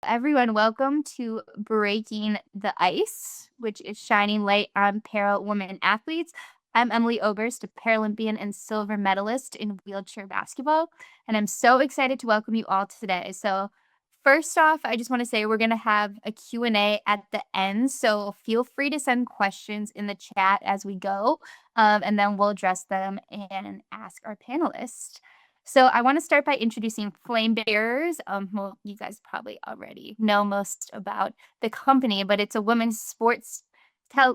everyone. Welcome to Breaking the Ice, which is shining light on para women athletes. I'm Emily Oberst, a Paralympian and silver medalist in wheelchair basketball, and I'm so excited to welcome you all today. So, first off, I just want to say we're going to have a Q&A at the end, so feel free to send questions in the chat as we go, and then we'll address them and ask our panelists. So I want to start by introducing Flame Bearers. Well, you guys probably already know most about the company, but it's a women's sports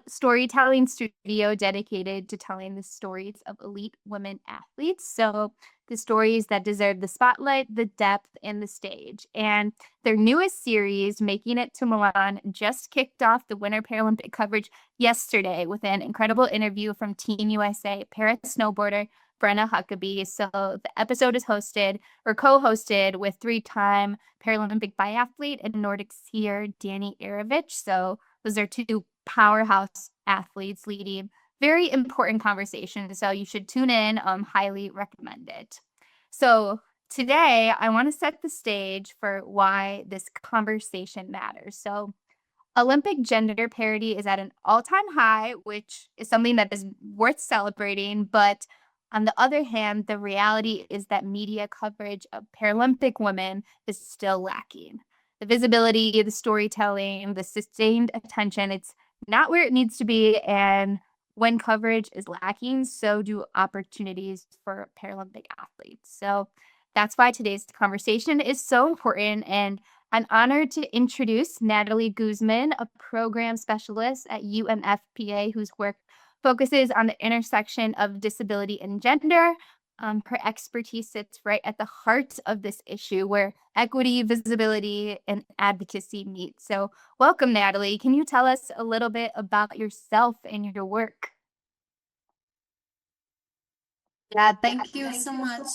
storytelling studio dedicated to telling the stories of elite women athletes. So the stories that deserve the spotlight, the depth, and the stage. And their newest series, Making It to Milan, just kicked off the Winter Paralympic coverage yesterday with an incredible interview from Team USA para snowboarder Brenna Huckabee. So the episode is co-hosted with three-time Paralympic biathlete and Nordic skier Danny Arovich. So those are two powerhouse athletes leading very important conversations. So you should tune in. Highly recommend it. So today I want to set the stage for why this conversation matters. So Olympic gender parity is at an all-time high, which is something that is worth celebrating. But on the other hand, the reality is that media coverage of Paralympic women is still lacking. The visibility, the storytelling, the sustained attention, it's not where it needs to be. And when coverage is lacking, so do opportunities for Paralympic athletes. So that's why today's conversation is so important. And I'm honored to introduce Nathaly Guzman, a program specialist at UNFPA whose work focuses on the intersection of disability and gender. Her expertise sits right at the heart of this issue where equity, visibility, and advocacy meet. So welcome, Nathaly. Can you tell us a little bit about yourself and your work? Yeah, thank you so much,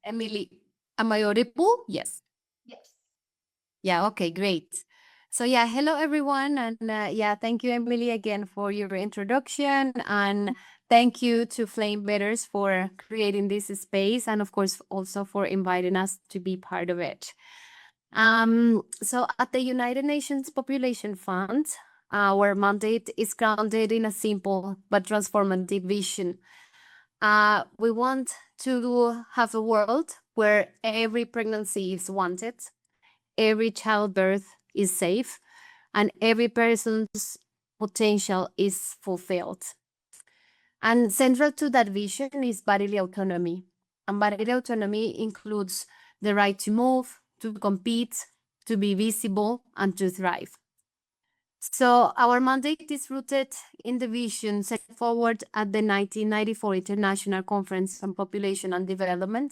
Emily. Am I audible? Yes. Yes. Yeah, okay, great. So yeah, hello everyone. And yeah, thank you, Emily, again for your introduction. And thank you to Flame Bearers for creating this space. And of course, also for inviting us to be part of it. So at the United Nations Population Fund, our mandate is grounded in a simple but transformative vision. We want to have a world where every pregnancy is wanted, every childbirth is safe, and every person's potential is fulfilled. And central to that vision is bodily autonomy. And bodily autonomy includes the right to move, to compete, to be visible, and to thrive. So our mandate is rooted in the vision set forward at the 1994 International Conference on Population and Development.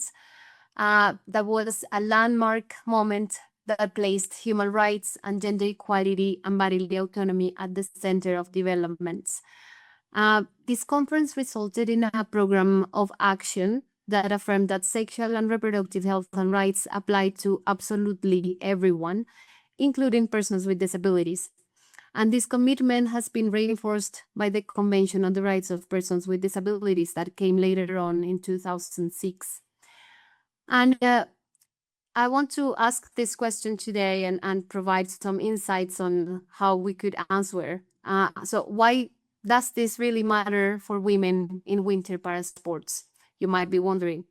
That was a landmark moment that placed human rights and gender equality and bodily autonomy at the center of development. This conference resulted in a program of action that affirmed that sexual and reproductive health and rights apply to absolutely everyone, including persons with disabilities. And this commitment has been reinforced by the Convention on the Rights of Persons with Disabilities that came later on in 2006. And I want to ask this question today and provide some insights on how we could answer. So why does this really matter for women in winter para sports? You might be wondering.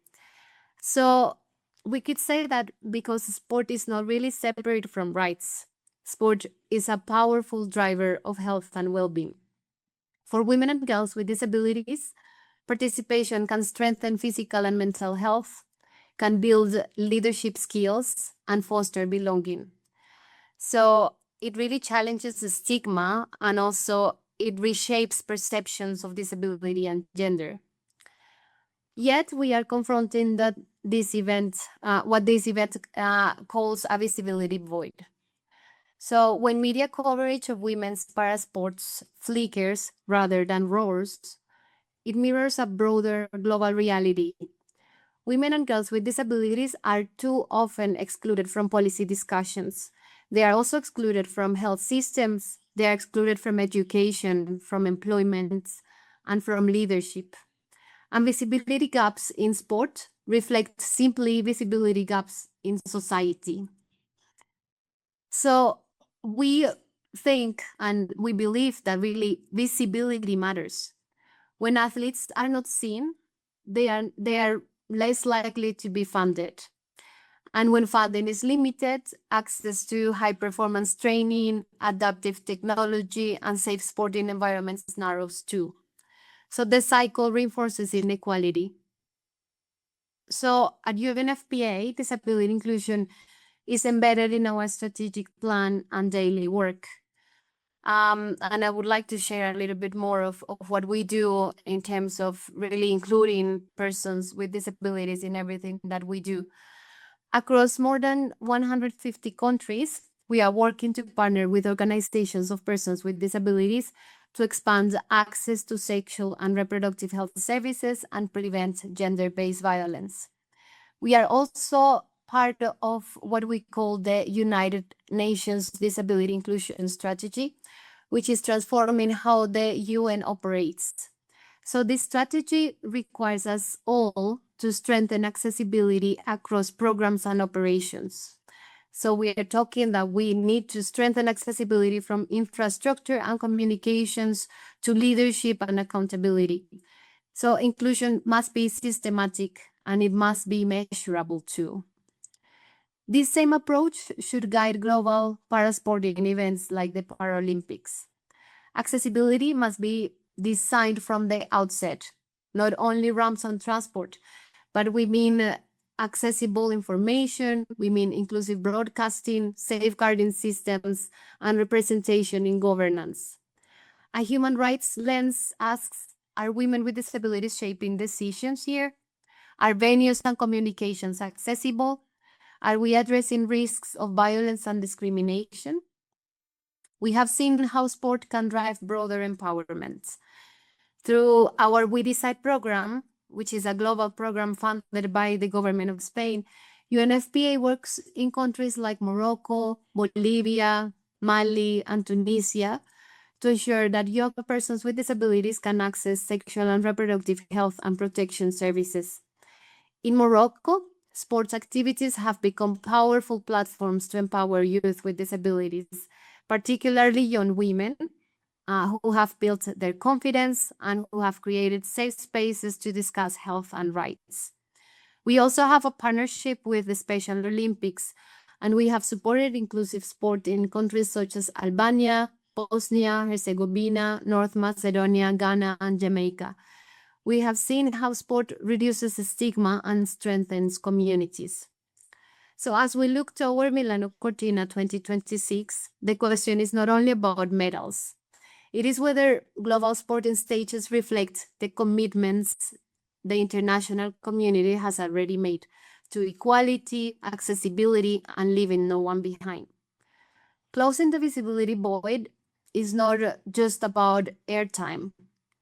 So we could say that because sport is not really separate from rights, sport is a powerful driver of health and well-being. For women and girls with disabilities, participation can strengthen physical and mental health, can build leadership skills, and foster belonging. So it really challenges the stigma, and also it reshapes perceptions of disability and gender. Yet we are confronting that this event, what this event calls a visibility void. So when media coverage of women's parasports flickers rather than roars, it mirrors a broader global reality. Women and girls with disabilities are too often excluded from policy discussions. They are also excluded from health systems. They are excluded from education, from employment, and from leadership. And visibility gaps in sport reflect simply visibility gaps in society. So we think and we believe that really visibility matters. When athletes are not seen, they are less likely to be funded. And when funding is limited, access to high performance training, adaptive technology, and safe sporting environments narrows too. So the cycle reinforces inequality. So at UNFPA, disability inclusion is embedded in our strategic plan and daily work. And I would like to share a little bit more of what we do in terms of really including persons with disabilities in everything that we do. Across more than 150 countries, we are working to partner with organizations of persons with disabilities to expand access to sexual and reproductive health services and prevent gender-based violence. We are also part of what we call the United Nations Disability Inclusion Strategy, which is transforming how the UN operates. So this strategy requires us all to strengthen accessibility across programs and operations. So we are talking that we need to strengthen accessibility from infrastructure and communications to leadership and accountability. So inclusion must be systematic and it must be measurable too. This same approach should guide global parasporting events like the Paralympics. Accessibility must be designed from the outset, not only ramps and transport, but we mean accessible information, we mean inclusive broadcasting, safeguarding systems, and representation in governance. A human rights lens asks, are women with disabilities shaping decisions here? Are venues and communications accessible? Are we addressing risks of violence and discrimination? We have seen how sport can drive broader empowerment. Through our We Decide program, which is a global program funded by the government of Spain, UNFPA works in countries like Morocco, Bolivia, Mali, and Tunisia to ensure that young persons with disabilities can access sexual and reproductive health and protection services. In Morocco, sports activities have become powerful platforms to empower youth with disabilities, particularly young women who have built their confidence and who have created safe spaces to discuss health and rights. We also have a partnership with the Special Olympics, and we have supported inclusive sport in countries such as Albania, Bosnia, Herzegovina, North Macedonia, Ghana, and Jamaica. We have seen how sport reduces stigma and strengthens communities. So as we look toward Milano Cortina 2026, the question is not only about medals. It is whether global sporting stages reflect the commitments the international community has already made to equality, accessibility, and leaving no one behind. Closing the visibility void is not just about airtime.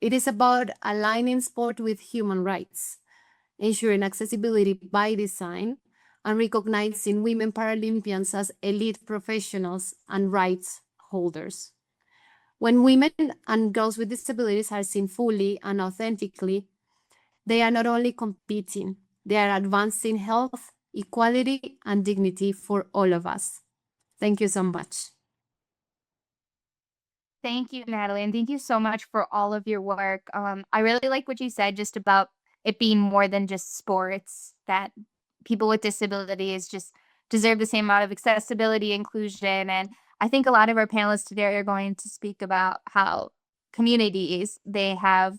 It is about aligning sport with human rights, ensuring accessibility by design, and recognizing women Paralympians as elite professionals and rights holders. When women and girls with disabilities are seen fully and authentically, they are not only competing, they are advancing health, equality, and dignity for all of us. Thank you so much. Thank you, Nathaly, and thank you so much for all of your work. I really like what you said just about it being more than just sports, that people with disabilities just deserve the same amount of accessibility, inclusion, and I think a lot of our panelists today are going to speak about how communities they have,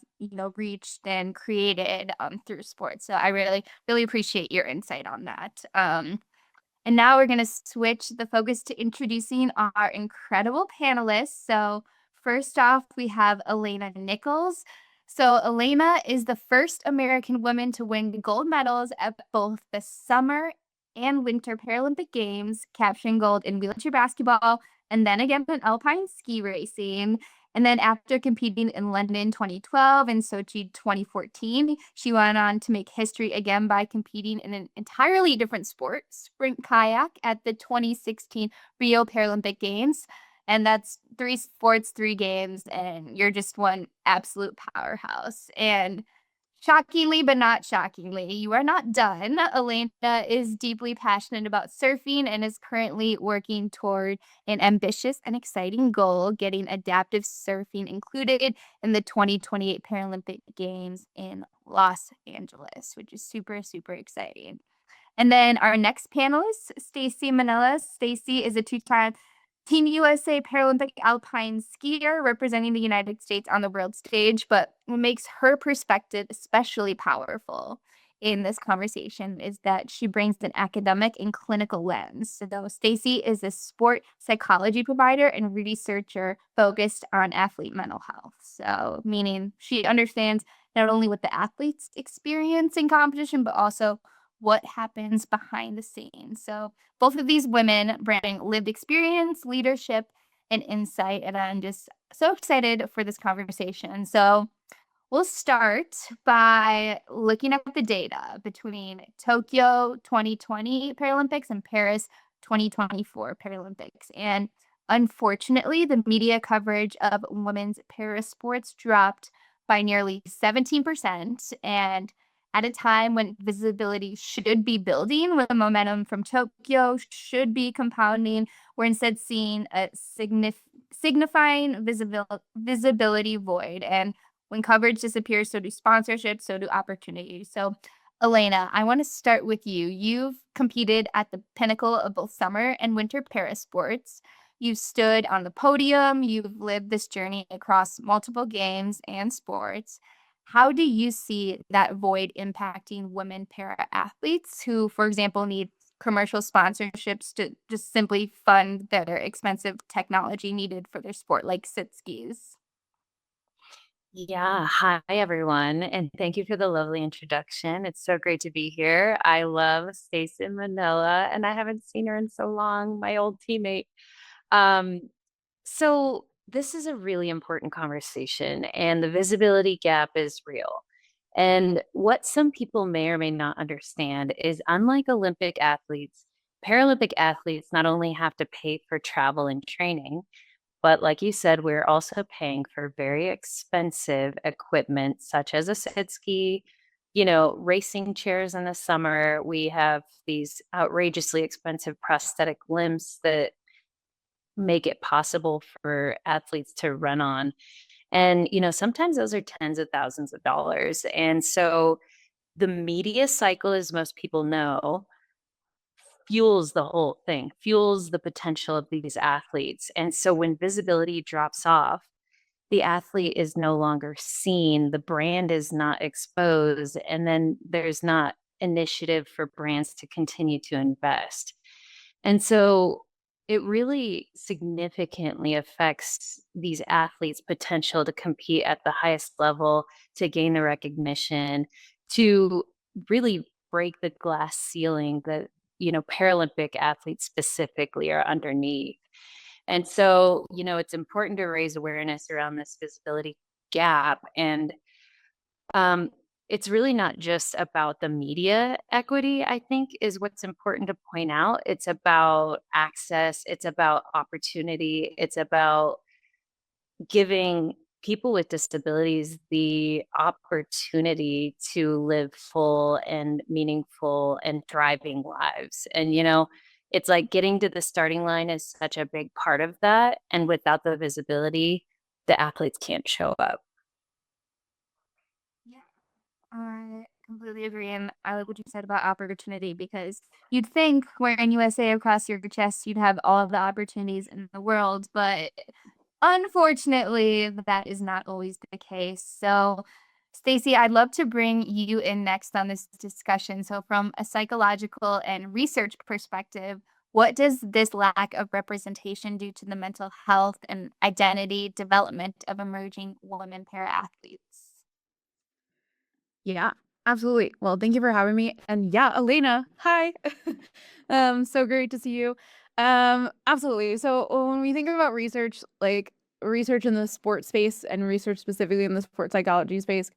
reached and created through sports. So I really, really appreciate your insight on that. And now we're going to switch the focus to introducing our incredible panelists. So first off, we have Alana Nichols. So Alana is the first American woman to win gold medals at both the Summer and Winter Paralympic Games, capturing gold in wheelchair basketball and then again in alpine ski racing. And then after competing in London 2012 and Sochi 2014, she went on to make history again by competing in an entirely different sport, sprint kayak, at the 2016 Rio Paralympic Games. And that's 3 sports, 3 games, and you're just one absolute powerhouse. And Shockingly, but not shockingly, you are not done. Alana is deeply passionate about surfing and is currently working toward an ambitious and exciting goal, getting adaptive surfing included in the 2028 Paralympic Games in Los Angeles, which is super, super exciting. And then our next panelist, Staci Mannella. Staci is a two-time Team USA Paralympic Alpine skier representing the United States on the world stage. But what makes her perspective especially powerful in this conversation is that she brings an academic and clinical lens. So Staci is a sport psychology provider and researcher focused on athlete mental health. So meaning she understands not only what the athletes experience in competition, but also what happens behind the scenes. So both of these women bring lived experience, leadership, and insight. And I'm just so excited for this conversation. So we'll start by looking at the data between Tokyo 2020 Paralympics and Paris 2024 Paralympics. And unfortunately, the media coverage of women's para sports dropped by nearly 17%. And at a time when visibility should be building, when the momentum from Tokyo should be compounding, we're instead seeing a signifying visibility void. And when coverage disappears, so do sponsorships, so do opportunities. So, Alana, I want to start with you. You've competed at the pinnacle of both summer and winter para sports. You've stood on the podium. You've lived this journey across multiple games and sports. How do you see that void impacting women para athletes who, for example, need commercial sponsorships to just simply fund their expensive technology needed for their sport, like sit skis? Yeah. Hi, everyone. And thank you for the lovely introduction. It's so great to be here. I love Stacy Mannella, and I haven't seen her in so long, my old teammate. Um, so, this is a really important conversation, and the visibility gap is real. And what some people may or may not understand is unlike Olympic athletes, Paralympic athletes not only have to pay for travel and training, but like you said, we're also paying for very expensive equipment, such as a sit ski, racing chairs in the summer. We have these outrageously expensive prosthetic limbs that make it possible for athletes to run on. And, sometimes those are tens of thousands of dollars. And so the media cycle, as most people know, fuels the whole thing, fuels the potential of these athletes. And so when visibility drops off, the athlete is no longer seen, the brand is not exposed, and then there's not initiative for brands to continue to invest. And so it really significantly affects these athletes' potential to compete at the highest level, to gain the recognition, to really break the glass ceiling that, Paralympic athletes specifically are underneath. And so, it's important to raise awareness around this visibility gap. And um, it's really not just about the media equity, I think, is what's important to point out. It's about access, it's about opportunity, it's about giving people with disabilities the opportunity to live full and meaningful and thriving lives. And, it's like getting to the starting line is such a big part of that. And without the visibility, the athletes can't show up. Yeah. I completely agree, and I like what you said about opportunity because you'd think wearing USA across your chest, you'd have all of the opportunities in the world, but unfortunately, that is not always the case. So, Stacy, I'd love to bring you in next on this discussion. So, from a psychological and research perspective, what does this lack of representation do to the mental health and identity development of emerging women para athletes? Yeah, absolutely. Well, thank you for having me. And yeah, Elena, hi. So great to see you. Absolutely. So when we think about research, like research in the sports space and research specifically in the sports psychology space,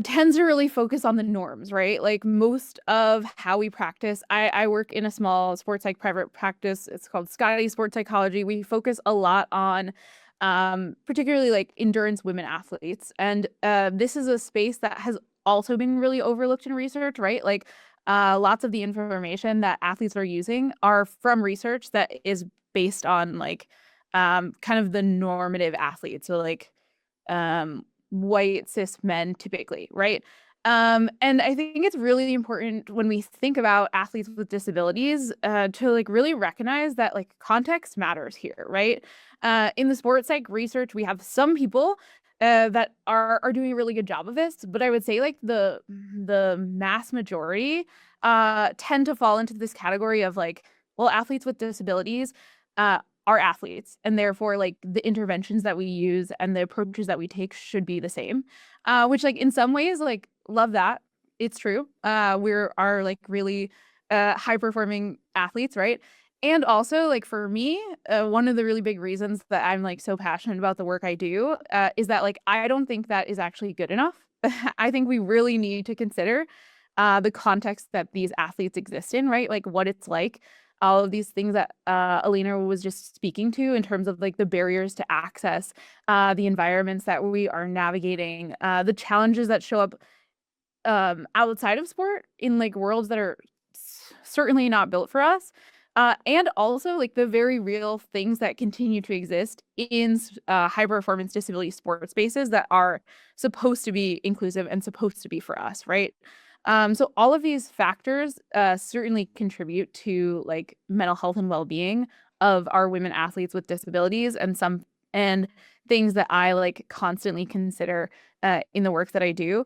tends to really focus on the norms, right? Like most of how we practice. I work in a small sports psych private practice. It's called Scotty Sports Psychology. We focus a lot on particularly like endurance women athletes. And this is a space that has also been really overlooked in research, right? Like lots of the information that athletes are using are from research that is based on like kind of the normative athletes. So like white cis men typically, right? And I think it's really important when we think about athletes with disabilities to like really recognize that like context matters here, right? In the sports psych research, we have some people that are doing a really good job of this, but I would say like the mass majority tend to fall into this category of like, well, athletes with disabilities are athletes, and therefore like the interventions that we use and the approaches that we take should be the same. Which like in some ways like love that. It's true. We're are like really high performing athletes, right? And also like for me, one of the really big reasons that I'm like so passionate about the work I do is that like I don't think that is actually good enough. I think we really need to consider the context that these athletes exist in, right? Like what it's like, all of these things that Alana was just speaking to in terms of like the barriers to access, the environments that we are navigating, the challenges that show up outside of sport in like worlds that are certainly not built for us. And also like the very real things that continue to exist in high performance disability sport spaces that are supposed to be inclusive and supposed to be for us, right? So all of these factors certainly contribute to like mental health and well-being of our women athletes with disabilities, and things that I like constantly consider in the work that I do.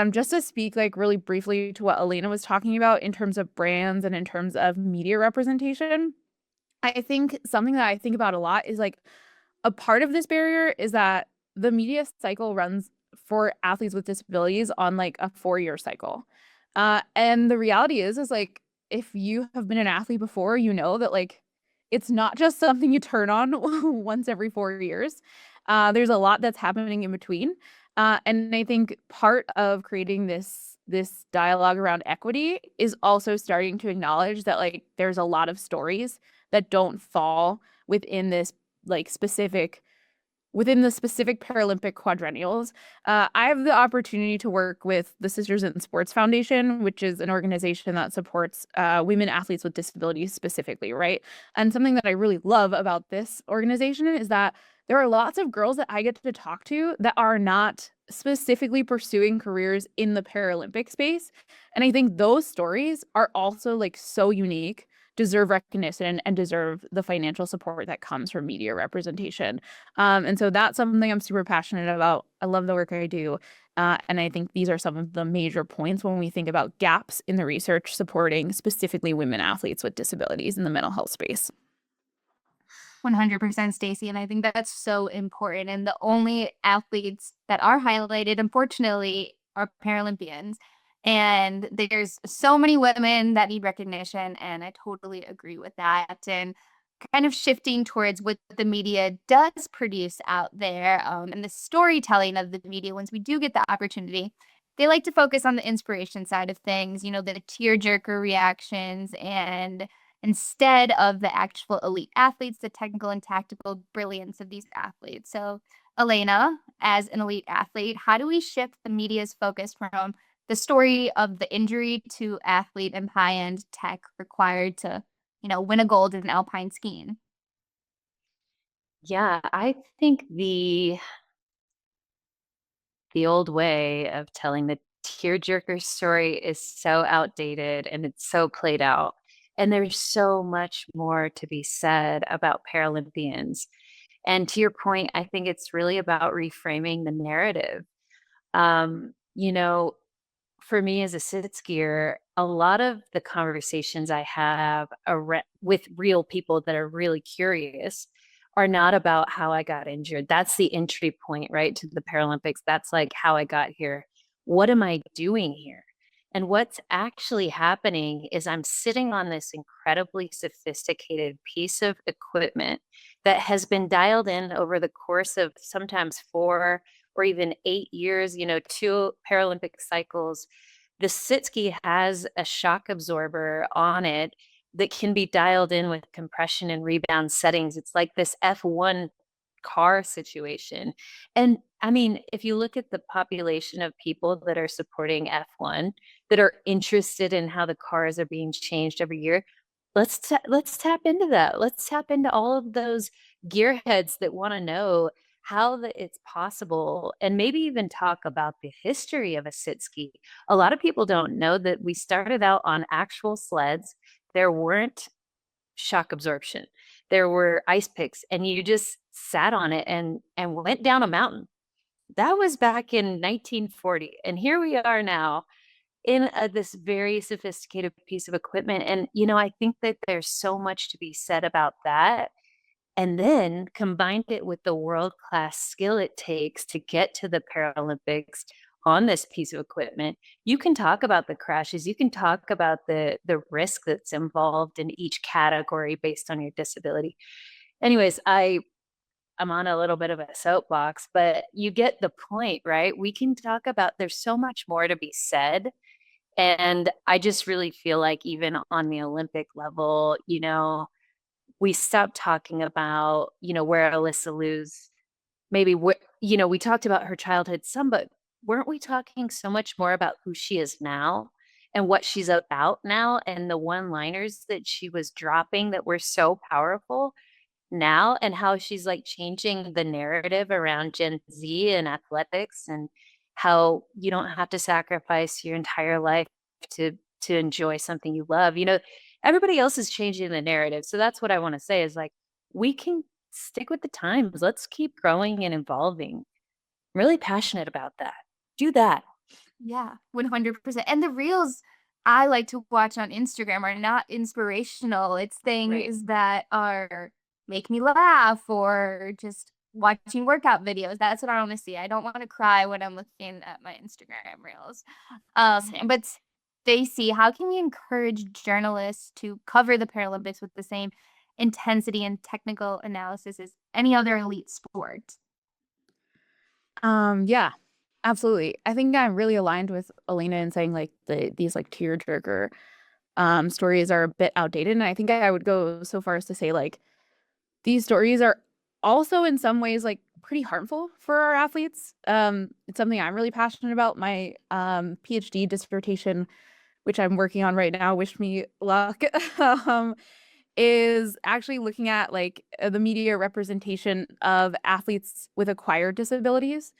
Just to speak like really briefly to what Alana was talking about in terms of brands and in terms of media representation, I think something that I think about a lot is like a part of this barrier is that the media cycle runs for athletes with disabilities on like a 4-year cycle. And the reality is like if you have been an athlete before, you know that like it's not just something you turn on once every 4 years. There's a lot that's happening in between. And I think part of creating this dialogue around equity is also starting to acknowledge that like there's a lot of stories that don't fall within this like within the specific Paralympic quadrennials. I have the opportunity to work with the Sisters in Sports Foundation, which is an organization that supports women athletes with disabilities specifically, right? And something that I really love about this organization is that there are lots of girls that I get to talk to that are not specifically pursuing careers in the Paralympic space. And I think those stories are also like so unique, deserve recognition, and deserve the financial support that comes from media representation. And so that's something I'm super passionate about. I love the work I do. And I think these are some of the major points when we think about gaps in the research supporting specifically women athletes with disabilities in the mental health space. 100% Staci, and I think that's so important. And the only athletes that are highlighted, unfortunately, are Paralympians. And there's so many women that need recognition, and I totally agree with that. And kind of shifting towards what the media does produce out there, and the storytelling of the media, once we do get the opportunity, they like to focus on the inspiration side of things, the tearjerker reactions, and instead of the actual elite athletes, the technical and tactical brilliance of these athletes. So, Alana, as an elite athlete, how do we shift the media's focus from the story of the injury to athlete and high-end tech required to, win a gold in Alpine skiing? Yeah, I think the old way of telling the tearjerker story is so outdated and it's so played out. And there's so much more to be said about Paralympians. And to your point, I think it's really about reframing the narrative. Um, you know, for me as a sit skier, a lot of the conversations I have with real people that are really curious are not about how I got injured. That's the entry point, right, to the Paralympics. That's like how I got here. What am I doing here? And what's actually happening is I'm sitting on this incredibly sophisticated piece of equipment that has been dialed in over the course of sometimes 4 or even 8 years, 2 Paralympic cycles. The sit ski has a shock absorber on it that can be dialed in with compression and rebound settings. It's like this F1 car situation. And I mean, if you look at the population of people that are supporting F1, that are interested in how the cars are being changed every year, let's tap into that. Let's tap into all of those gearheads that want to know how it's possible, and maybe even talk about the history of a sit ski. A lot of people don't know that we started out on actual sleds. There weren't shock absorption. There were ice picks, and you just sat on it and went down a mountain. That was back in 1940, and here we are now in this very sophisticated piece of equipment. And I think that there's so much to be said about that. And then combined it with the world-class skill it takes to get to the Paralympics on this piece of equipment. You can talk about the crashes, you can talk about the risk that's involved in each category based on your disability. Anyways, I'm on a little bit of a soapbox, but you get the point, right? We can talk about, there's so much more to be said. And I just really feel like even on the Olympic level, we stopped talking about, where Alyssa Liu's maybe, we talked about her childhood some, but weren't we talking so much more about who she is now and what she's about now, and the one-liners that she was dropping that were so powerful now, and how she's like changing the narrative around Gen Z and athletics, and how you don't have to sacrifice your entire life to enjoy something you love. Everybody else is changing the narrative. So that's what I want to say is like, we can stick with the times. Let's keep growing and evolving. I'm really passionate about that. Do that. Yeah, 100%. And the reels I like to watch on Instagram are not inspirational. It's things that are make me laugh, or just watching workout videos. That's what I want to see. I don't want to cry when I'm looking at my Instagram reels. But Staci, how can we encourage journalists to cover the Paralympics with the same intensity and technical analysis as any other elite sport? Yeah, absolutely. I think I'm really aligned with Alana in saying like these like tearjerker stories are a bit outdated, and I think I would go so far as to say like these stories are also in some ways like pretty harmful for our athletes. It's something I'm really passionate about. My PhD dissertation, which I'm working on right now, wish me luck, is actually looking at like the media representation of athletes with acquired disabilities,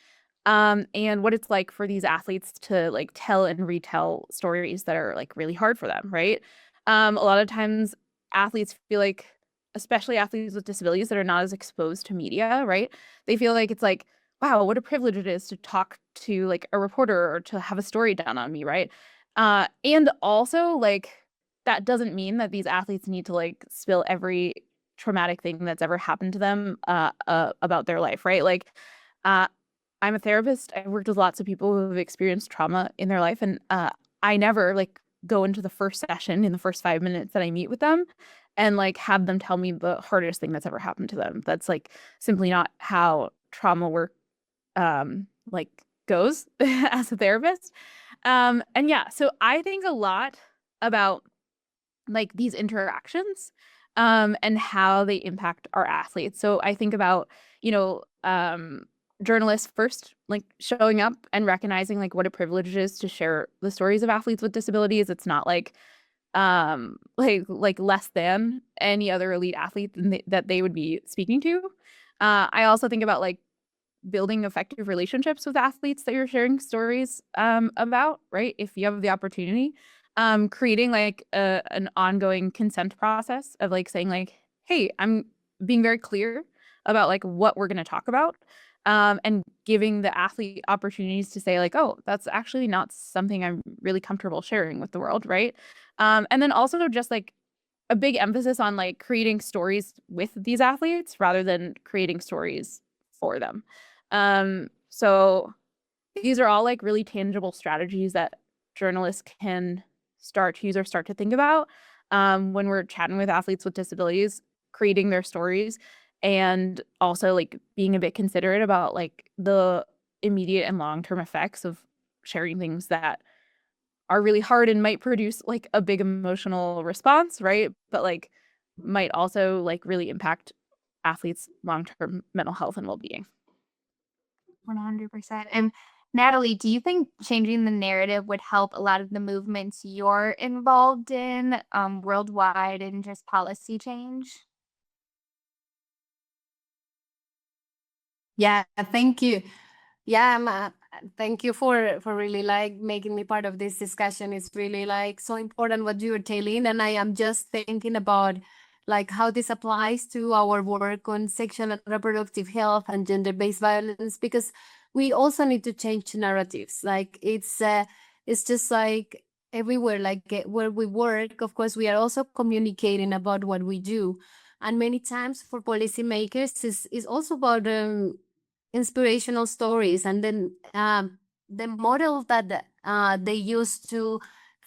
and what it's like for these athletes to like tell and retell stories that are like really hard for them, right? A lot of times athletes feel like, especially athletes with disabilities that are not as exposed to media, right? They feel like it's like, wow, what a privilege it is to talk to like a reporter or to have a story done on me, right? And also like that doesn't mean that these athletes need to like spill every traumatic thing that's ever happened to them about their life, right? Like I'm a therapist. I've worked with lots of people who have experienced trauma in their life, and I never like go into the first session in the first 5 minutes that I meet with them and like have them tell me the hardest thing that's ever happened to them. That's like simply not how trauma work like goes as a therapist. And yeah, so I think a lot about like these interactions and how they impact our athletes. So I think about, journalists first like showing up and recognizing like what a privilege it is to share the stories of athletes with disabilities. It's not like less than any other elite athlete that they would be speaking to. I also think about like building effective relationships with athletes that you're sharing stories about, right? If you have the opportunity, creating like an ongoing consent process of like saying like, hey, I'm being very clear about like what we're going to talk about, and giving the athlete opportunities to say like, oh, that's actually not something I'm really comfortable sharing with the world, right? And then also just like a big emphasis on like creating stories with these athletes rather than creating stories for them. So these are all like really tangible strategies that journalists can start to use or start to think about when we're chatting with athletes with disabilities, creating their stories, and also like being a bit considerate about like the immediate and long-term effects of sharing things that are really hard and might produce like a big emotional response, right? But like might also like really impact athletes' long-term mental health and well-being. 100%. And Nathaly, do you think changing the narrative would help a lot of the movements you're involved in worldwide and just policy change? Yeah, thank you. Yeah, thank you for really like making me part of this discussion. It's really like so important what you're telling, and I am just thinking about like how this applies to our work on sexual and reproductive health and gender-based violence, because we also need to change narratives. Like it's just like everywhere, like where we work, of course, we are also communicating about what we do. And many times for policymakers is also about inspirational stories, and then the model that they use to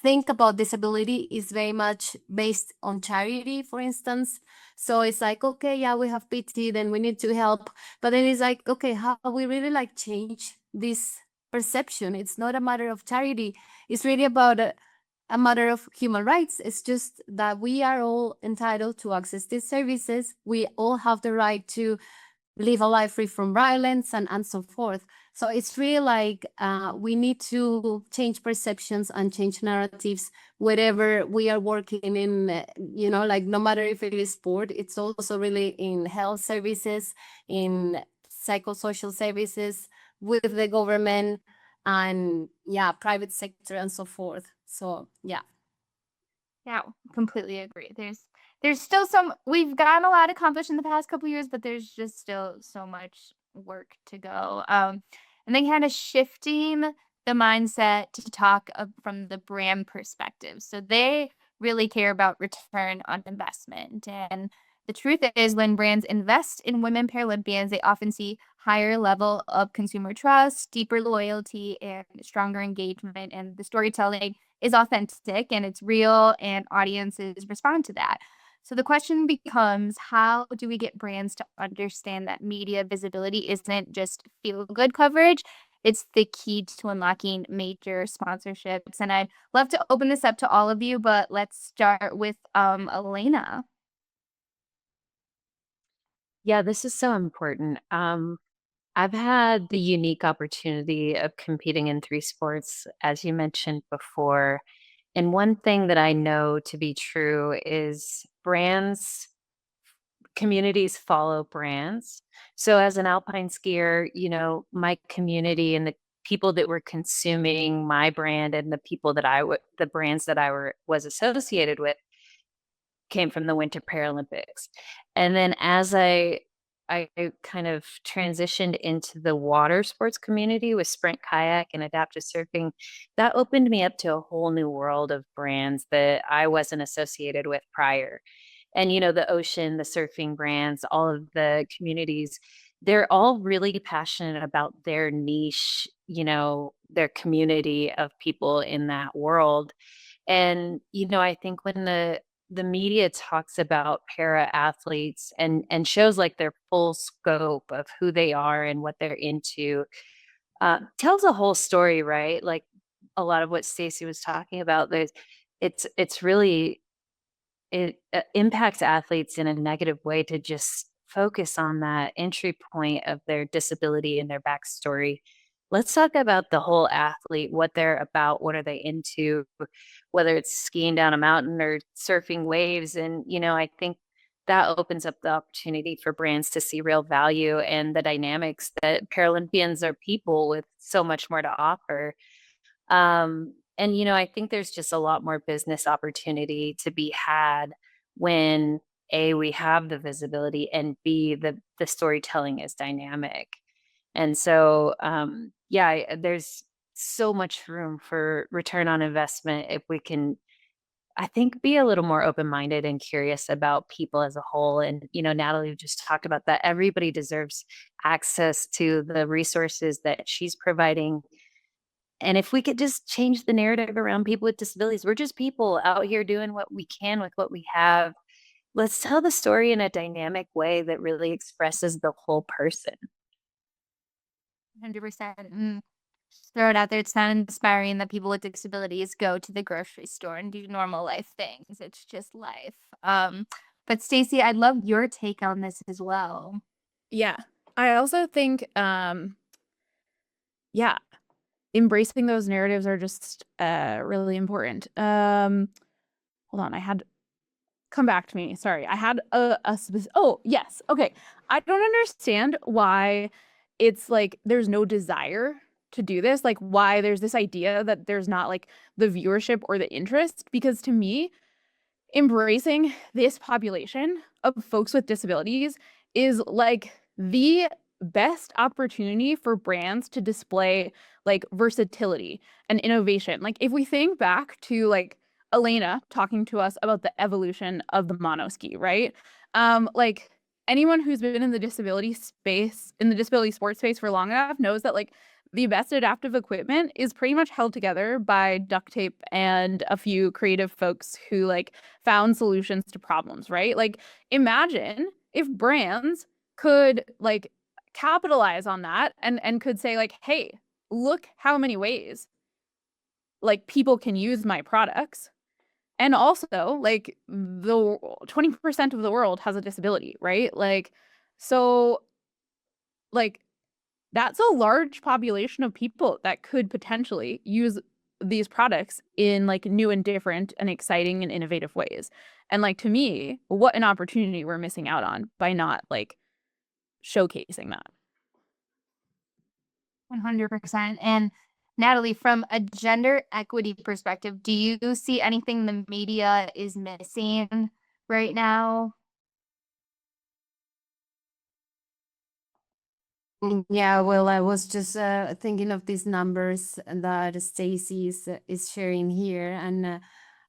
think about disability is very much based on charity, for instance. So it's like, okay, yeah, we have pity, then we need to help, but then it's like, okay, how we really like change this perception? It's not a matter of charity, it's really about a matter of human rights. It's just that we are all entitled to access these services, we all have the right to live a life free from violence, and so forth. So it's really like we need to change perceptions and change narratives wherever we are working in, like no matter if it is sport, it's also really in health services, in psychosocial services, with the government, and yeah, private sector and so forth. So yeah. Yeah, completely agree. There's still some we've gotten a lot accomplished in the past couple years, but there's just still so much work to go. And then kind of shifting the mindset to talk from the brand perspective. So they really care about return on investment. And the truth is when brands invest in women Paralympians, they often see higher level of consumer trust, deeper loyalty, and stronger engagement. And the storytelling is authentic and it's real and audiences respond to that. So the question becomes, how do we get brands to understand that media visibility isn't just feel good coverage? It's the key to unlocking major sponsorships. And I'd love to open this up to all of you, but let's start with Alana. Yeah, this is so important. I've had the unique opportunity of competing in 3 sports, as you mentioned before. And one thing that I know to be true is communities follow brands. So as an alpine skier, my community and the people that were consuming my brand and the people that the brands that was associated with came from the Winter Paralympics. And then as I kind of transitioned into the water sports community with sprint kayak and adaptive surfing, that opened me up to a whole new world of brands that I wasn't associated with prior. And the ocean, the surfing brands, all of the communities, they're all really passionate about their niche, their community of people in that world. And, I think when the media talks about para athletes and shows like their full scope of who they are and what they're into, tells a whole story, right? Like a lot of what Staci was talking about. It's really it impacts athletes in a negative way to just focus on that entry point of their disability and their backstory. Let's talk about the whole athlete, what they're about, what are they into, whether it's skiing down a mountain or surfing waves. And, I think that opens up the opportunity for brands to see real value and the dynamics that Paralympians are people with so much more to offer. And I think there's just a lot more business opportunity to be had when A, we have the visibility, and B, the storytelling is dynamic. And so yeah, there's so much room for return on investment if we can, I think, be a little more open-minded and curious about people as a whole. And Nathaly just talked about that everybody deserves access to the resources that she's providing. And if we could just change the narrative around people with disabilities, we're just people out here doing what we can with what we have. Let's tell the story in a dynamic way that really expresses the whole person. 100%. Just throw it out there. It's not inspiring that people with disabilities go to the grocery store and do normal life things. It's just life. But Staci, I'd love your take on this as well. Yeah. I also think, yeah, embracing those narratives are just really important. Hold on, I had come back to me. Sorry, I had a oh yes, okay. I don't understand why it's like there's no desire to do this. Like why there's this idea that there's not like the viewership or the interest. Because to me, embracing this population of folks with disabilities is like the best opportunity for brands to display like versatility and innovation. Like if we think back to like Alana talking to us about the evolution of the monoski, right? Like anyone who's been in the disability space, in the disability sports space for long enough knows that like the best adaptive equipment is pretty much held together by duct tape and a few creative folks who like found solutions to problems, right? Like imagine if brands could like capitalize on that and could say like, hey, look how many ways like people can use my products. And also like the 20% of the world has a disability, right? Like so like that's a large population of people that could potentially use these products in like new and different and exciting and innovative ways. And like to me, what an opportunity we're missing out on by not like showcasing that. 100%. And Nathaly, from a gender equity perspective, do you see anything the media is missing right now? Yeah, well, I was just thinking of these numbers that Staci is sharing here, and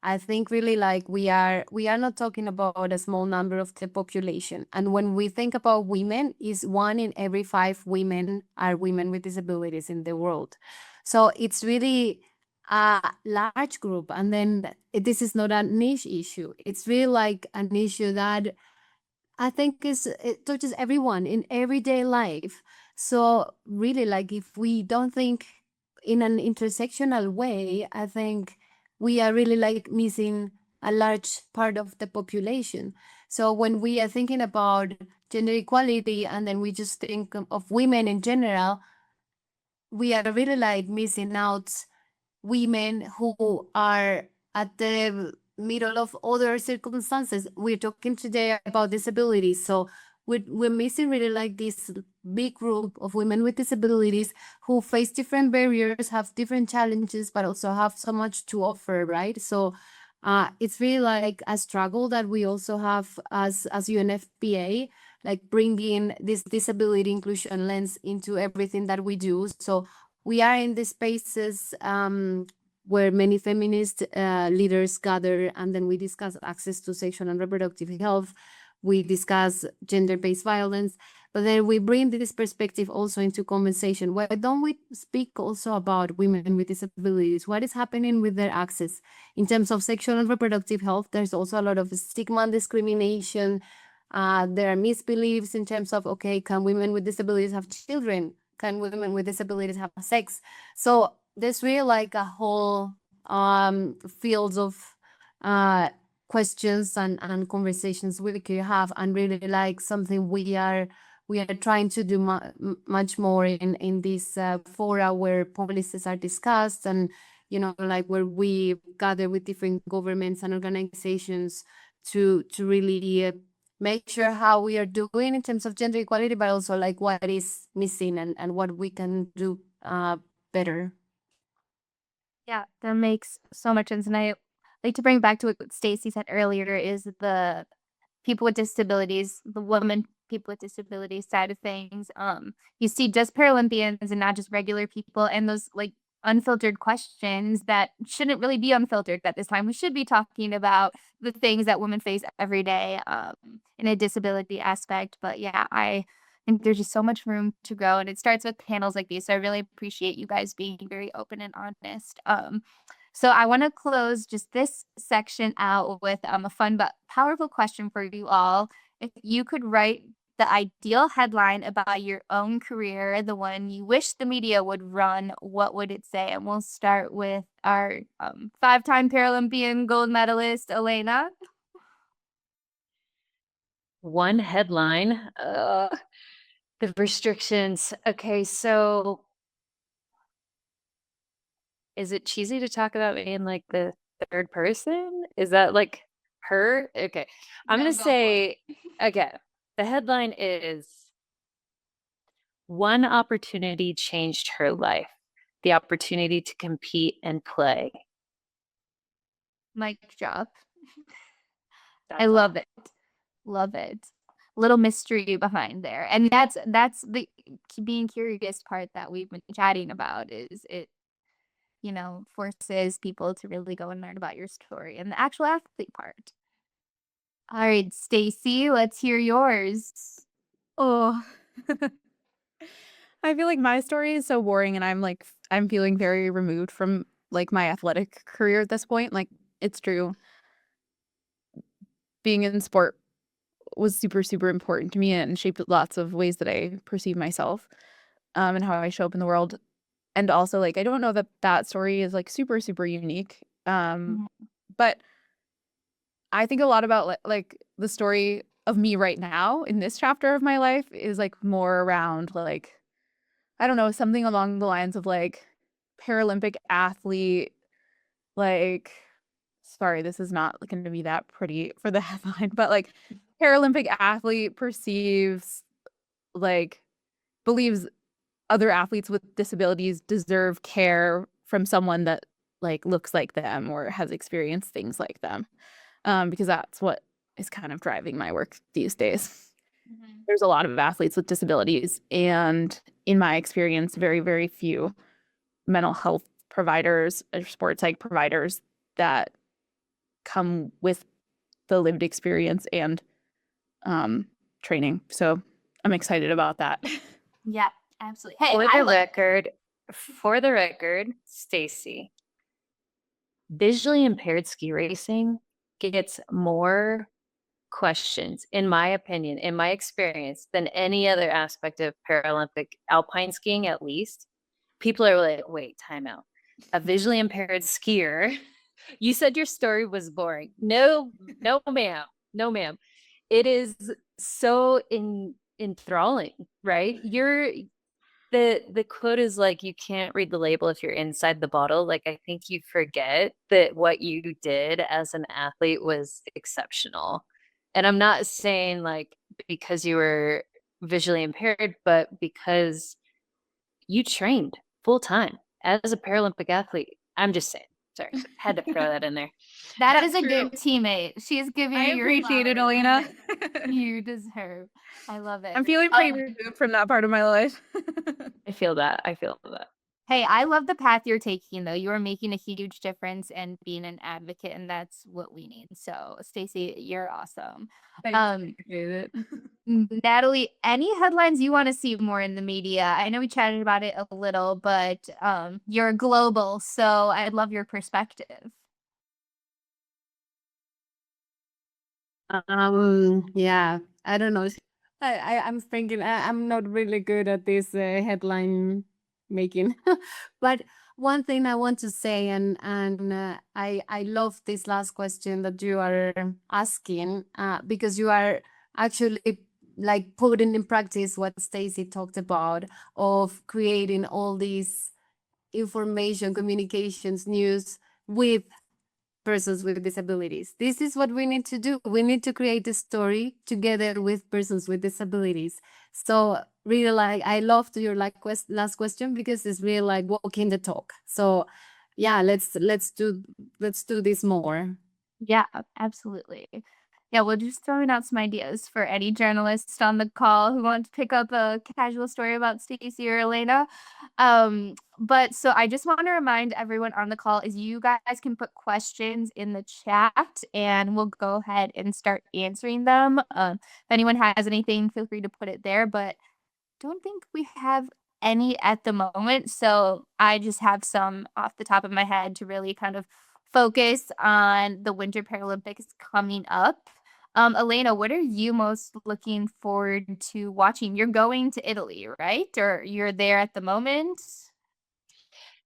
I think really like we are not talking about a small number of the population, and when we think about women, is 1 in every 5 women are women with disabilities in the world, so it's really a large group, and then this is not a niche issue. It's really like an issue that I think it touches everyone in everyday life. So really, like if we don't think in an intersectional way, I think we are really like missing a large part of the population. So when we are thinking about gender equality and then we just think of women in general, we are really like missing out women who are at the middle of other circumstances. We're talking today about disabilities, so we're missing really like this big group of women with disabilities who face different barriers, have different challenges, but also have so much to offer, right? So it's really like a struggle that we also have as UNFPA, like bringing this disability inclusion lens into everything that we do. So we are in the spaces where many feminist leaders gather, and then we discuss access to sexual and reproductive health. We discuss gender-based violence, but then we bring this perspective also into conversation. Why don't we speak also about women with disabilities? What is happening with their access in terms of sexual and reproductive health? There's also a lot of stigma and discrimination. There are misbeliefs in terms of, okay, can women with disabilities have children? Can women with disabilities have sex? So there's really like a whole fields of questions and conversations we could have, and really like something we are trying to do much more in this fora where policies are discussed, and like where we gather with different governments and organizations to really make sure how we are doing in terms of gender equality, but also like what is missing and what we can do better. Yeah, that makes so much sense. And I like to bring back to what Staci said earlier is the people with disabilities, the women people with disabilities side of things. You see just Paralympians and not just regular people, and those like unfiltered questions that shouldn't really be unfiltered at this time. We should be talking about the things that women face every day in a disability aspect. But yeah, I think there's just so much room to grow, and it starts with panels like these. So I really appreciate you guys being very open and honest. So I want to close just this section out with a fun but powerful question for you all. If you could write the ideal headline about your own career, the one you wish the media would run, what would it say? And we'll start with our 5-time Paralympian gold medalist, Alana. one headline. The restrictions. Okay, so is it cheesy to talk about me in like the third person? Is that like her? Okay. I'm No, gonna go for say, okay, the headline is one opportunity changed her life. The opportunity to compete and play. Mic drop. I That's love all. it. Love it. Little mystery behind there. And that's the being curious part that we've been chatting about is it, forces people to really go and learn about your story and the actual athlete part. All right, Stacy, let's hear yours. Oh. I feel like my story is so boring and I'm feeling very removed from like my athletic career at this point. Like it's true. Being in sport was super, super important to me and shaped lots of ways that I perceive myself, and how I show up in the world. And also, like, I don't know that that story is like super, super unique. Mhm. But I think a lot about like the story of me right now in this chapter of my life is like more around like, I don't know, something along the lines of like Paralympic athlete, like, sorry, this is not going to be that pretty for the headline, but like Paralympic athlete perceives, like, believes other athletes with disabilities deserve care from someone that like looks like them or has experienced things like them. Because that's what is kind of driving my work these days. There's a lot of athletes with disabilities, and in my experience, very, very few mental health providers or sports psych providers that come with the lived experience and training. So I'm excited about that. Yeah, absolutely. Hey, For the record, Stacy, visually impaired ski racing gets more questions, in my opinion, in my experience, than any other aspect of Paralympic alpine skiing, at least. People are like, wait, time out. A visually impaired skier. You said your story was boring. No, no, ma'am. No, ma'am. It is so enthralling, right? The quote is like, you can't read the label if you're inside the bottle. Like, I think you forget that what you did as an athlete was exceptional. And I'm not saying like because you were visually impaired, but because you trained full time as a Paralympic athlete. I'm just saying. Sorry, had to throw that in there. that That's is a true. good teammate. She's giving I you your appreciate it, flowers Alana. you deserve. I love it. I'm feeling pretty removed from that part of my life. I feel that. I feel that. Hey, I love the path you're taking, though. You are making a huge difference and being an advocate, and that's what we need. So, Stacy, you're awesome. Appreciate it. Nathaly, any headlines you want to see more in the media? I know we chatted about it a little, but you're global, so I'd love your perspective. Yeah, I don't know. I'm thinking I'm not really good at this headline making, but one thing I want to say, and I love this last question that you are asking, because you are actually like putting in practice what Stacy talked about of creating all these information, communications, news with persons with disabilities. This is what we need to do. We need to create a story together with persons with disabilities. So really, like, I loved your last question because it's really like walking the talk. So yeah, let's do this more. Yeah, absolutely. Yeah, we're just throwing out some ideas for any journalists on the call who want to pick up a casual story about Stacy or Elena. But so I just want to remind everyone on the call is you guys can put questions in the chat and we'll go ahead and start answering them. If anyone has anything, feel free to put it there. But don't think we have any at the moment. So I just have some off the top of my head to really kind of focus on the Winter Paralympics coming up. Elena, what are you most looking forward to watching? You're going to Italy, right? Or you're there at the moment?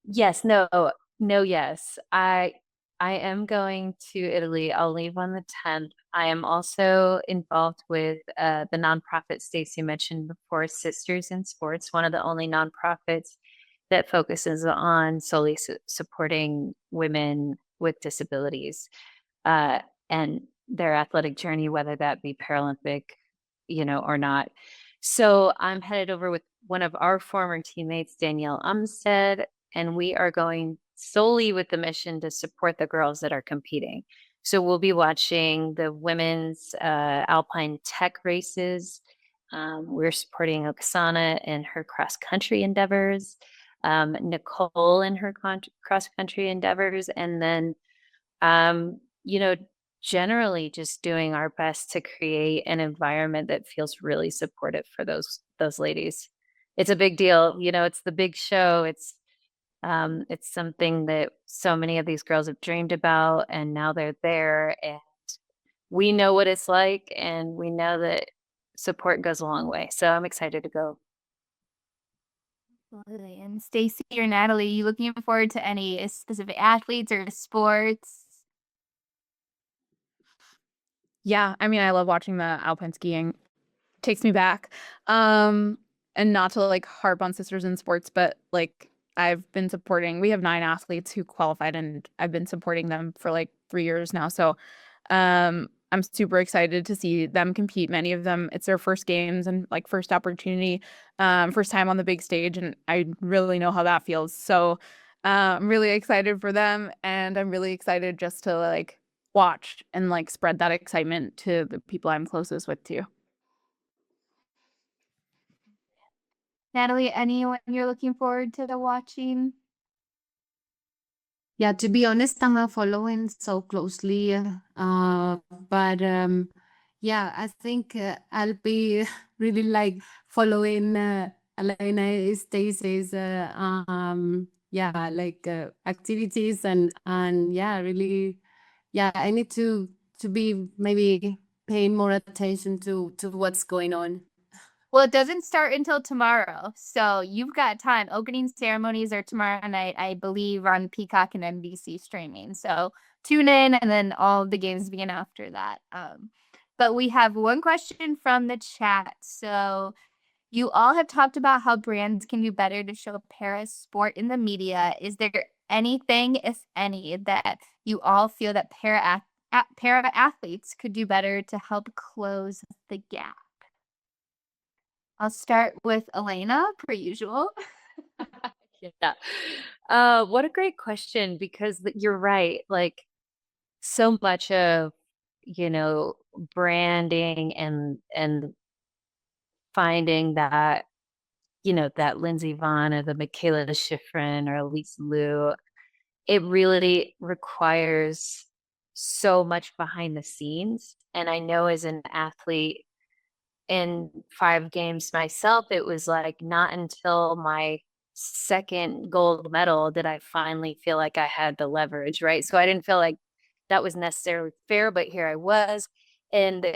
Yes, no, yes. I am going to Italy. I'll leave on the 10th. I am also involved with the nonprofit Staci mentioned before, Sisters in Sports, one of the only nonprofits that focuses on solely supporting women with disabilities and their athletic journey, whether that be Paralympic, or not. So I'm headed over with one of our former teammates, Danielle Umstead, and we are going solely with the mission to support the girls that are competing. So we'll be watching the women's Alpine tech races. We're supporting Oksana in her cross country endeavors, Nicole in her cross country endeavors, and then, you know, generally just doing our best to create an environment that feels really supportive for those ladies. It's a big deal, it's the big show. It's something that so many of these girls have dreamed about, and now they're there, and we know what it's like, and we know that support goes a long way. So I'm excited to go. Absolutely. And Stacy or Natalie, you looking forward to any specific athletes or sports? Yeah, I mean, I love watching the alpine skiing. Takes me back. And not to like harp on sisters in sports, but like we have 9 athletes who qualified and I've been supporting them for like 3 years now. So I'm super excited to see them compete. Many of them, it's their first games and like first opportunity, first time on the big stage, and I really know how that feels. So I'm really excited for them, and I'm really excited just to like watch and like spread that excitement to the people I'm closest with too. Natalie, anyone you're looking forward to watching? Yeah, to be honest, I'm not following so closely, but yeah, I think I'll be really like following Alana Stacy's yeah, like activities and yeah, really, yeah, I need to be maybe paying more attention to what's going on. Well, it doesn't start until tomorrow, so you've got time. Opening ceremonies are tomorrow night, I believe, on Peacock and NBC streaming. So tune in, and then all the games begin after that. But we have one question from the chat. So you all have talked about how brands can do better to show para sport in the media. Is there anything, if any, that you all feel that para athletes could do better to help close the gap? I'll start with Alana, per usual. Yeah. What a great question, because you're right. Like, so much of, branding and finding that, that Lindsey Vonn or the Michaela Schifrin or Elise Liu, it really requires so much behind the scenes. And I know as an athlete in 5 games myself, it was like not until my second gold medal did I finally feel like I had the leverage, right? So I didn't feel like that was necessarily fair, but here I was. And,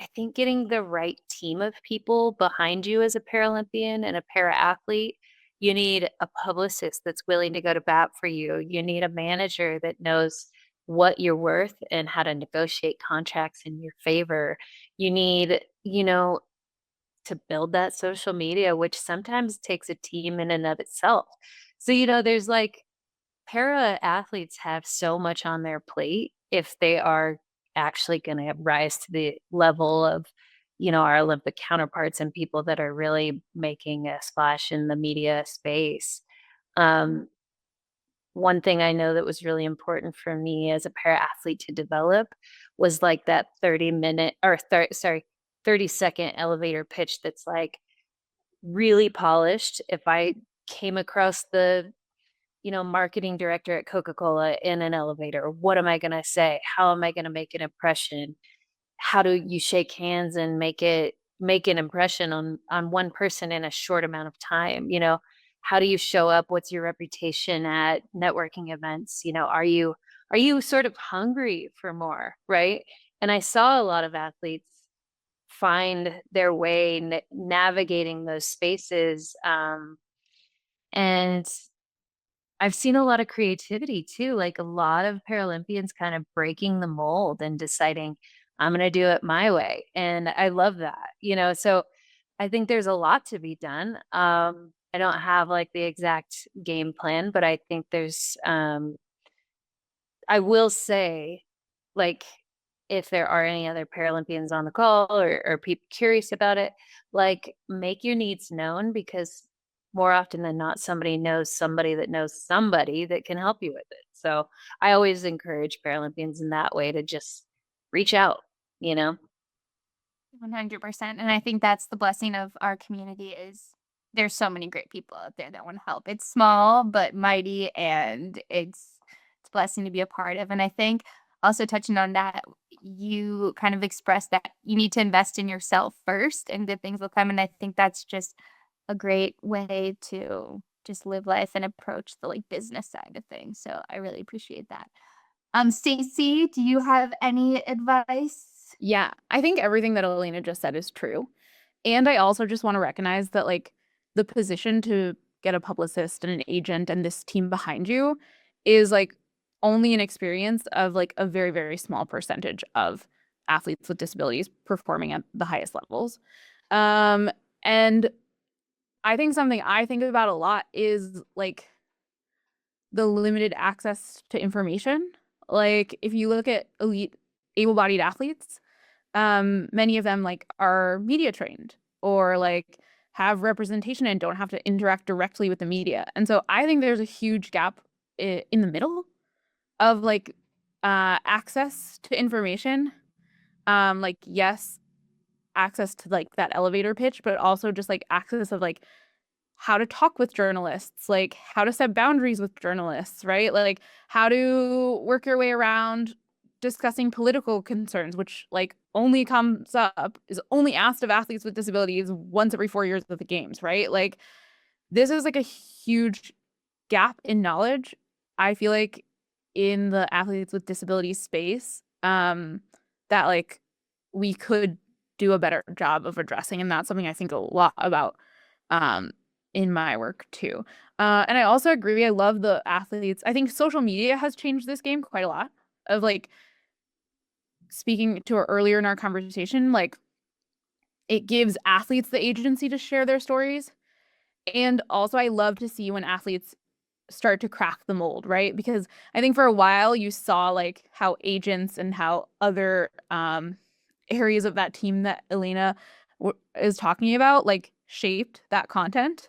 I think getting the right team of people behind you as a Paralympian and a para athlete, you need a publicist that's willing to go to bat for you. You need a manager that knows what you're worth and how to negotiate contracts in your favor. You need, to build that social media, which sometimes takes a team in and of itself. So, there's like para athletes have so much on their plate if they are actually going to rise to the level of, our Olympic counterparts and people that are really making a splash in the media space. One thing I know that was really important for me as a para athlete to develop was like that 30-second elevator pitch that's like really polished. If I came across the marketing director at Coca-Cola in an elevator, what am I going to say? How am I going to make an impression? How do you shake hands and make an impression on one person in a short amount of time? How do you show up? What's your reputation at networking events? Are you sort of hungry for more, right? And I saw a lot of athletes find their way navigating those spaces, and I've seen a lot of creativity too, like a lot of Paralympians kind of breaking the mold and deciding, I'm going to do it my way. And I love that, so I think there's a lot to be done. I don't have like the exact game plan, but I think I will say, like, if there are any other Paralympians on the call or people curious about it, like, make your needs known, because more often than not, somebody knows somebody that knows somebody that can help you with it. So I always encourage Paralympians in that way to just reach out, you know? 100%. And I think that's the blessing of our community is there's so many great people out there that want to help. It's small but mighty, and it's a blessing to be a part of. And I think also touching on that, you kind of expressed that you need to invest in yourself first and good things will come. And I think that's just a great way to just live life and approach the like business side of things. So I really appreciate that. Staci, do you have any advice? Yeah, I think everything that Alana just said is true. And I also just want to recognize that like the position to get a publicist and an agent and this team behind you is like only an experience of like a very, very small percentage of athletes with disabilities performing at the highest levels. And I think something I think about a lot is like the limited access to information. Like if you look at elite able-bodied athletes, many of them like are media trained or like have representation and don't have to interact directly with the media. And so I think there's a huge gap in the middle of like access to information. Like yes, access to like that elevator pitch, but also just like access of like how to talk with journalists, like how to set boundaries with journalists, right? Like how to work your way around discussing political concerns, which like only comes up, is only asked of athletes with disabilities once every 4 years of the games, right? Like this is like a huge gap in knowledge, I feel like, in the athletes with disabilities space, that like we could do a better job of addressing. And that's something I think a lot about in my work too. And I also agree. I love the athletes. I think social media has changed this game quite a lot. Of like speaking to her earlier in our conversation, like it gives athletes the agency to share their stories. And also I love to see when athletes start to crack the mold, right? Because I think for a while you saw like how agents and how other areas of that team that Alana is talking about like shaped that content.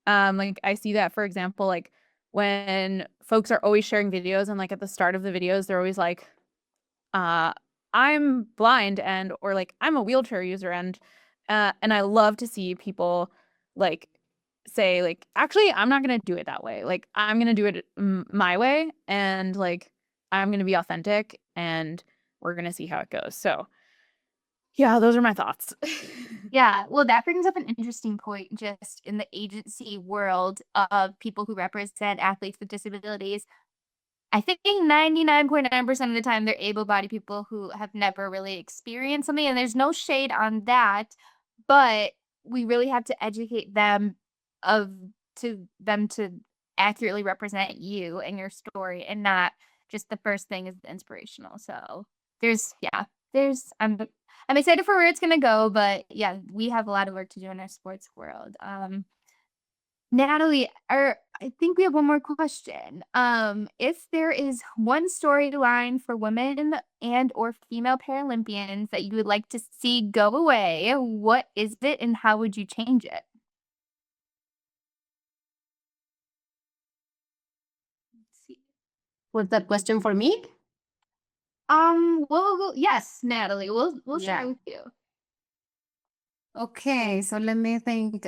Like I see that, for example, like when folks are always sharing videos and like at the start of the videos, they're always like, I'm blind and or like I'm a wheelchair user and I love to see people like say like actually I'm not gonna do it that way. Like I'm gonna do it my way and like I'm gonna be authentic and we're gonna see how it goes. So yeah, those are my thoughts. Yeah, well, that brings up an interesting point just in the agency world of people who represent athletes with disabilities. I think 99.9% of the time they're able-bodied people who have never really experienced something, and there's no shade on that, but we really have to educate them of to them to accurately represent you and your story and not just the first thing is inspirational. So there's I'm excited for where it's gonna go, but yeah, we have a lot of work to do in our sports world. Nathaly, I think we have one more question. If there is one storyline for women and or female Paralympians that you would like to see go away, what is it and how would you change it? Let's see. Was that question for me? Yes, Nathaly, we'll share Yeah. with you. Okay, so let me think.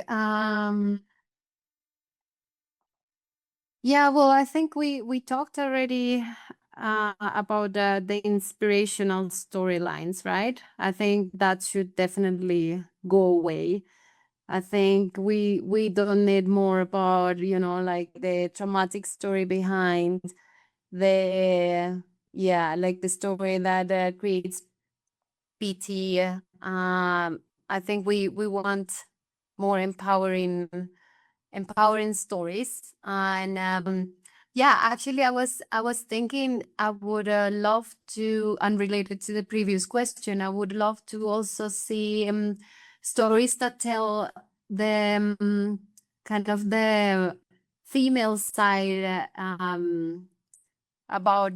Yeah, well, I think we talked already about the inspirational storylines, right? I think that should definitely go away. I think we don't need more about, like the traumatic story behind like the story that creates PT. I think we want more empowering stories and Yeah, actually, I was thinking I would love to, unrelated to the previous question, I would love to also see stories that tell the kind of the female side about,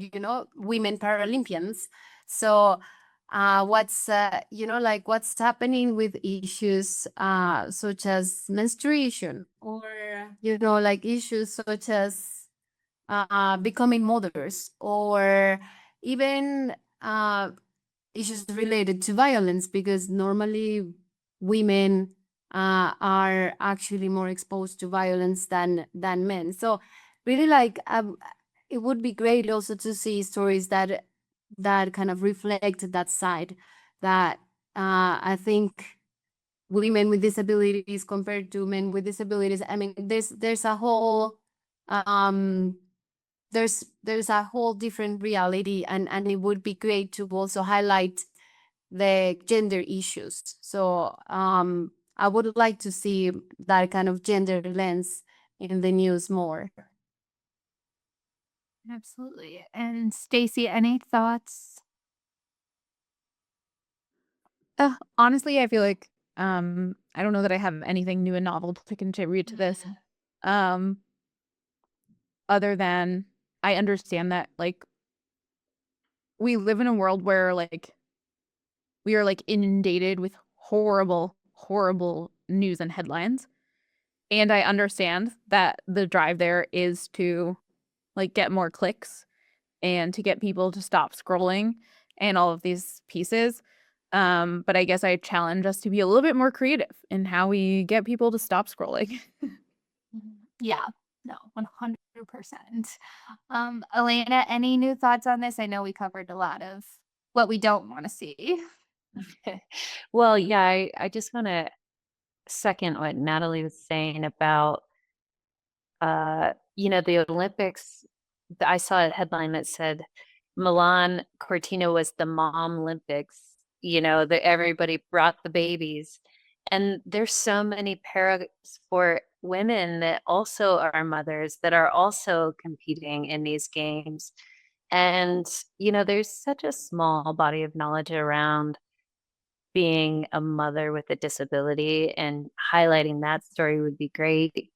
women Paralympians. So what's like what's happening with issues such as menstruation, or like issues such as becoming mothers, or even issues related to violence, because normally women are actually more exposed to violence than men. So really, like, it would be great also to see stories that kind of reflect that side, that I think women with disabilities compared to men with disabilities, I mean, there's a whole there's a whole different reality, and it would be great to also highlight the gender issues. So I would like to see that kind of gender lens in the news more. Absolutely. And Stacy, any thoughts? Honestly, I feel like I don't know that I have anything new and novel to contribute to this. Um, other than I understand that like we live in a world where like we are like inundated with horrible, horrible news and headlines. And I understand that the drive there is to like get more clicks and to get people to stop scrolling and all of these pieces. But I guess I challenge us to be a little bit more creative in how we get people to stop scrolling. Yeah, no, 100%. Alana, any new thoughts on this? I know we covered a lot of what we don't want to see. Well, yeah, I just want to second what Nathaly was saying about, the Olympics. I saw a headline that said Milan Cortina was the mom Olympics, that everybody brought the babies. And there's so many para sport women that also are mothers that are also competing in these games. And, there's such a small body of knowledge around being a mother with a disability, and highlighting that story would be great.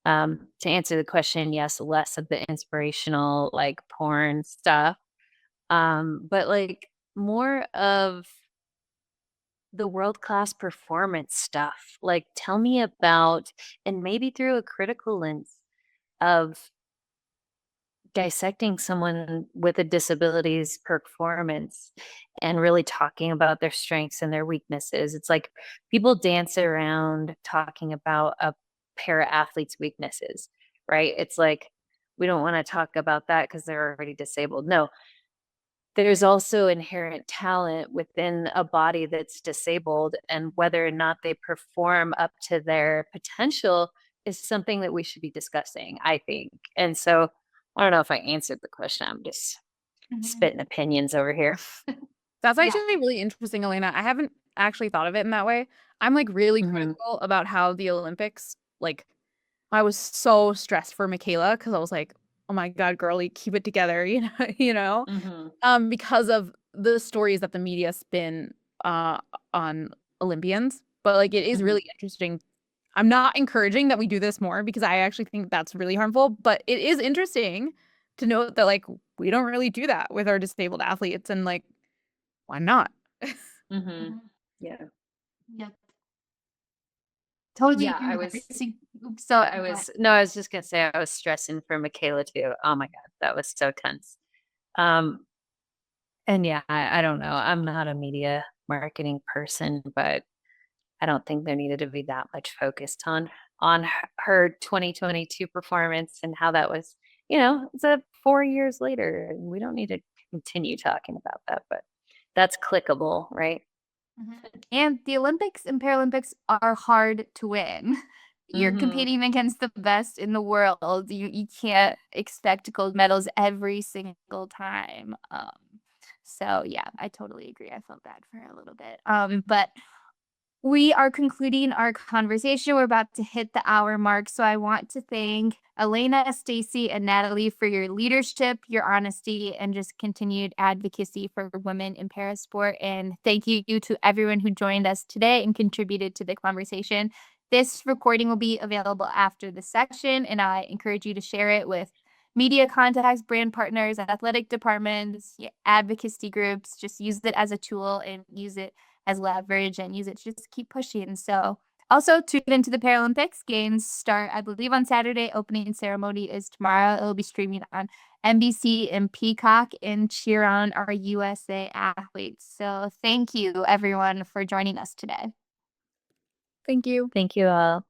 To answer the question, yes, less of the inspirational, like porn stuff, but like more of the world class performance stuff. Like, tell me about, and maybe through a critical lens of dissecting someone with a disability's performance and really talking about their strengths and their weaknesses. It's like people dance around talking about a para athlete's weaknesses, right? It's like we don't want to talk about that because they're already disabled. No, there's also inherent talent within a body that's disabled, and whether or not they perform up to their potential is something that we should be discussing, I think. And so I don't know if I answered the question. I'm just spitting opinions over here. That's Yeah. actually really interesting, Elena. I haven't actually thought of it in that way. I'm like really Mhm. critical about how the Olympics, like, I was so stressed for Michaela because I was like, oh my God, girlie, keep it together, Mhm. because of the stories that the media spin on Olympians. But like, it is Mhm. really interesting. I'm not encouraging that we do this more because I actually think that's really harmful, but it is interesting to note that like we don't really do that with our disabled athletes, and like, why not? Mhm. Yeah. Yep. Totally Yeah, agree I with was everything. So I was no, I was just gonna say I was stressing for Michaela too. Oh my God, that was so tense. Um, and yeah, I don't know. I'm not a media marketing person, but I don't think there needed to be that much focused on her 2022 performance and how that was, it's a 4 years later, and we don't need to continue talking about that, but that's clickable, right? And the Olympics and Paralympics are hard to win. You're Mhm. competing against the best in the world. You can't expect gold medals every single time. So yeah, I totally agree. I felt bad for her a little bit. But we are concluding our conversation. We're about to hit the hour mark. So I want to thank Alana, Staci, and Nathaly for your leadership, your honesty, and just continued advocacy for women in parasport. And thank you to everyone who joined us today and contributed to the conversation. This recording will be available after the section, and I encourage you to share it with media contacts, brand partners, athletic departments, advocacy groups. Just use it as a tool and use it as leverage and use it to just keep pushing. So also tune into the Paralympics. Games start, I believe, on Saturday. Opening ceremony is tomorrow. It'll be streaming on NBC and Peacock, and cheer on our USA athletes. So thank you, everyone, for joining us today. Thank you. Thank you all.